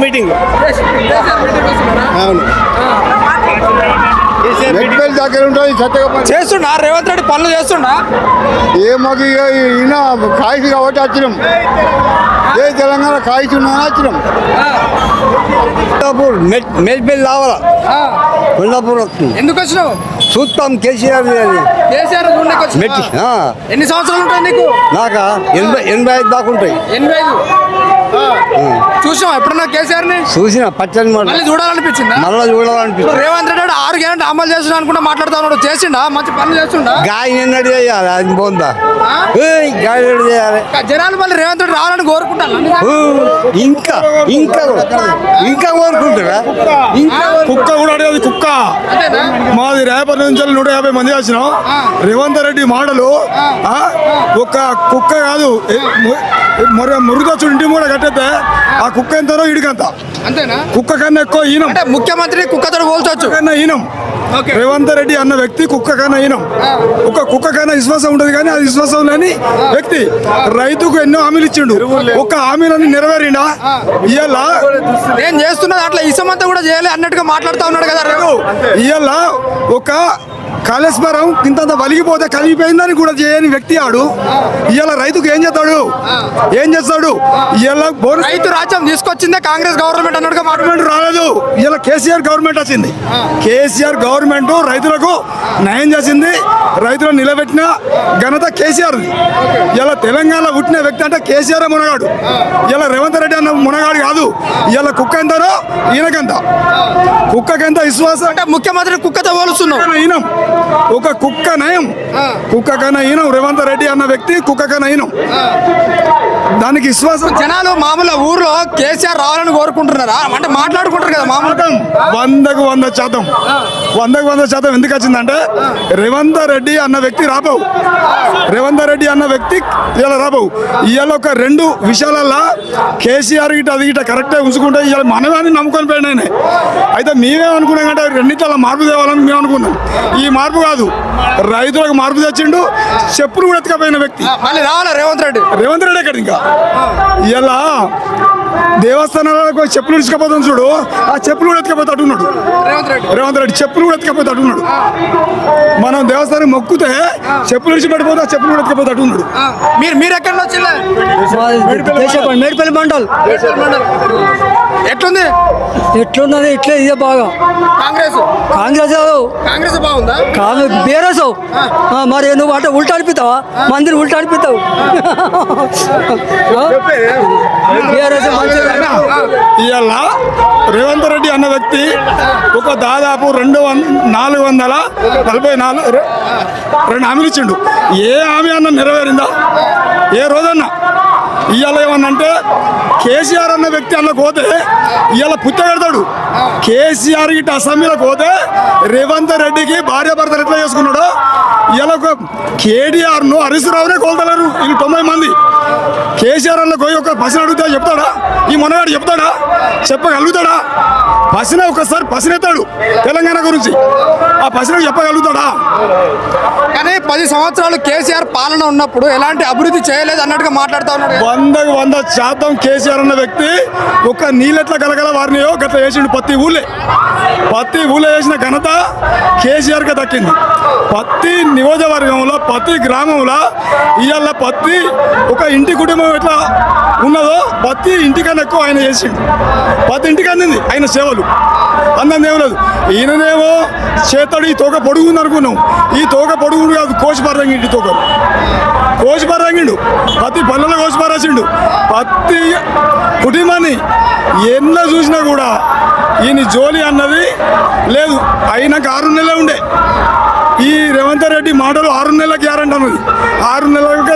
Meeting. అవును దగ్గర ఉంటుంది సత్యగా చేస్తుండా రేవంత్ రెడ్డి పనులు చేస్తుండా? మాకు ఈయన కాయసు కాబట్టి వచ్చినాం. ఏ తెలంగాణ కాయసు ఉన్నా వచ్చినాం. మెల్పల్లి రావాలా కొల్లాపూర్ వస్తుంది. ఎందుకు వచ్చినావు? చూస్తాం కేసీఆర్ కేసీఆర్ మెట్టి. ఎన్ని సంవత్సరాలు ఉంటాయి నీకు? నాకా 85 దాకా ఉంటాయి. 85. చూసావా ఎప్పుడన్నా కేసీఆర్ ని? చూసిన పచ్చని మళ్ళీ చూడాలనిపించిందా? మళ్ళీ చూడాలనిపించింది. రేవంత్ రెడ్డి 6 గ్యారెంటీ అమలు చేస్తున్నా అనుకుంటా మాట్లాడుతా ఉన్నాడు. చేసిండా? మంచి పనులు చేస్తుండా? గాయం ఎన్నడు చేయాలి అది పోందా గాయం ఎన్నడు చేయాలి. జనాలు మళ్ళీ రేవంత్ రెడ్డి రావాలని కోరుకుంటాను. ఇంకా ఇంకా ఇంకా కోరుకుంటారా? కుక్క కూడా అడిగేది కుక్క. అంతేనా? మాది రేపటి నుంచి 150 మంది వచ్చినాం. రేవంత్ రెడ్డి మాటలు ఒక కుక్క కాదు, మురుగచ్చు ఇంటి కూడా కట్టేస్తే ఆ కుక్క ఎంతనో ఇడికంత. అంతేనా? కుక్క కన్నా ఎక్కువ ఈనం. అంటే ముఖ్యమంత్రి కుక్కతో పోల్చొచ్చు కన్నా ఈనం. రేవంత్ రెడ్డి అన్న వ్యక్తి కుక్క కన్నా ఈనం. ఒక కుక్క కన్నా విశ్వాసం ఉంటుంది కానీ అది విశ్వాసం లేని వ్యక్తి. రైతుకు ఎన్నో హామీలు ఇచ్చిండు. ఒక హామీలని నెరవేరిండా? ఇవాళ నేను చేస్తున్నా అట్లా ఇసమంతా కూడా చేయలే అన్నట్టుగా మాట్లాడుతూ ఉన్నాడు కదా. ఇవాళ ఒక కాళేశ్వరం ఇంత వలిగిపోతే కలిగిపోయిందని కూడా చేయని వ్యక్తి ఆడు. ఇవాళ రైతుకు ఏం చేస్తాడు? ఏం చేస్తాడు? ఇవాళ రైతు రాజ్యం తీసుకొచ్చిందే కాంగ్రెస్ గవర్నమెంట్ అన్నట్టుగా గవర్నమెంట్ రాలేదు. ఇవాళ కేసీఆర్ గవర్నమెంట్ వచ్చింది. కేసీఆర్ గవర్నమెంట్ రైతులకు న్యాయం చేసింది. రైతులను నిలబెట్టిన ఘనత కేసీఆర్. ఇలా తెలంగాణ పుట్టిన వ్యక్తి అంటే కేసీఆర్ మునగాడు. ఇలా రేవంత్ రెడ్డి అన్న మునగాడు కాదు. ఇలా కుక్క ఎంతనో ఈయనకెంత. కుక్కకెంత విశ్వాసం అంటే ముఖ్యమంత్రి కుక్కతో పోలుస్తున్నాం. ఈనం ఒక కుక్క నయం. కుక్క కన్నా ఈనం. రేవంత్ రెడ్డి అన్న వ్యక్తి కుక్క కన్నా ఈనం. దానికి విశ్వాసం. జనాలు మామూలు ఊర్లో కేసీఆర్ రావాలని కోరుకుంటున్నారా? అంటే మాట్లాడుకుంటారు కదా మామూలుగా. 100% 100% ఎందుకు వచ్చిందంటే రేవంత్ రెడ్డి అన్న వ్యక్తి రాబోవు. రేవంత్ రెడ్డి అన్న వ్యక్తి ఇలా రాబోవు. ఇవాళ ఒక 2 విషయాలల్లో కేసీఆర్ గిట్ట అది గిట్ట కరెక్ట్గా ఉంచుకుంటే ఇవాళ మనవాన్ని నమ్ముకొని పోయినాయి. అయితే మేమేమనుకున్నాం అంటే రెండింటిలో మార్పు తేవాలని మేము అనుకున్నాం. ఈ మార్పు కాదు, రైతులకు మార్పు తెచ్చిండు. చెప్పులు కూడా ఎత్తుకపోయిన వ్యక్తి మళ్ళీ రావాలా రేవంత్ రెడ్డి? రేవంత్ రెడ్డి ఎక్కడ ఇంకా ఇలా దేవస్థానాలకు చెప్పులు ఇసుకపోతాను చూడు. ఆ చెప్పులు కూడా ఎత్తుకపోతే అట్టున్నాడు రేవంత్ రెడ్డి. చెప్పులు కూడా ఎత్తుకపోతే అట్టున్నాడు. మనం దేవస్థానం మొక్కుతే చెప్పులు ఇడిచిపెట్టిపోతే ఆ చెప్పులు కూడా ఎత్తుకపోతే అట్టున్నాడు. మీరు ఎక్కడ వచ్చిందా? మేడిపల్లి మండల్. ఎట్లుంది? ఎట్లున్నది? ఇట్లే ఇదే బాగా. కాంగ్రెస్ కాంగ్రెస్ బాగుందా? బేరసావు మరి నువ్వు అంటే ఉల్టా అనిపిస్తావా? మందిని ఉల్టా అనిపిస్తావు. ఇవాళ రేవంత్ రెడ్డి అన్న వ్యక్తి ఒక దాదాపు 444 హామీలు ఇచ్చిండు. ఏ హామీ అన్న నెరవేరిందా? ఏ రోజన్నా? ఇవాళ ఏమన్నంటే కేసీఆర్ అన్న వ్యక్తి అన్న పోతే ఇవాళ పుట్టగడతాడు. కేసీఆర్ గిట్ట అసెంబ్లీలోకి పోతే రేవంత్ రెడ్డికి భార్య భర్తలు ఎట్లా చేసుకున్నాడో ఇలా ఒక కేటీఆర్ను హరీష్ రావునే కోల్తలేరు వీళ్ళు 90 మంది. కేసీఆర్ అన్న పోయి ఒక పసిన అడుగుతా చెప్తాడా? ఈ మొన్నగాడు చెప్తాడా? చెప్పగలుగుతాడా? పసిన ఒకసారి పసినెత్తాడు తెలంగాణ గురించి. ఆ పసిన చెప్పగలుగుతాడా? కానీ 10 సంవత్సరాలు కేసీఆర్ పాలన ఉన్నప్పుడు ఎలాంటి అభివృద్ధి చేయలేదు అన్నట్టుగా మాట్లాడుతూ ఉన్నాడు. 100% కేసీఆర్ అన్న వ్యక్తి ఒక నీళ్ళెట్లా గలగల వారినియో గట్లా వేసిండు. ప్రతి ఊళ్ళో వేసిన ఘనత కేసీఆర్కి దక్కింది. ప్రతి నియోజకవర్గంలో ప్రతి గ్రామంలో ఇవాళ ప్రతి ఒక ఇంటి కుటుంబం ఎట్లా ఉన్నదో ప్రతి ఇంటికన్నా ఎక్కువ ఆయన చేసిండు. ప్రతి ఇంటికి అందింది ఆయన సేవలు. అందంది ఏం లేదు. ఈయననేమో చేతడు ఈ తోక పొడుగుంది అనుకున్నాం. ఈ తోక పొడుగుడు కాదు, కోసిపారంగిండి తోక. కోసిపారంగిండు. ప్రతి పల్లెలో కోసిపారేసిండు. ప్రతి కుటుంబాన్ని ఎన్నో చూసినా కూడా ఈయన జోలి అన్నది లేదు. అయినాక 6 నెలలే ఉండే. ఈ రేవంత్ రెడ్డి మాటలు 6 నెలల గ్యారెంటీ అన్నది. 6 నెలలకే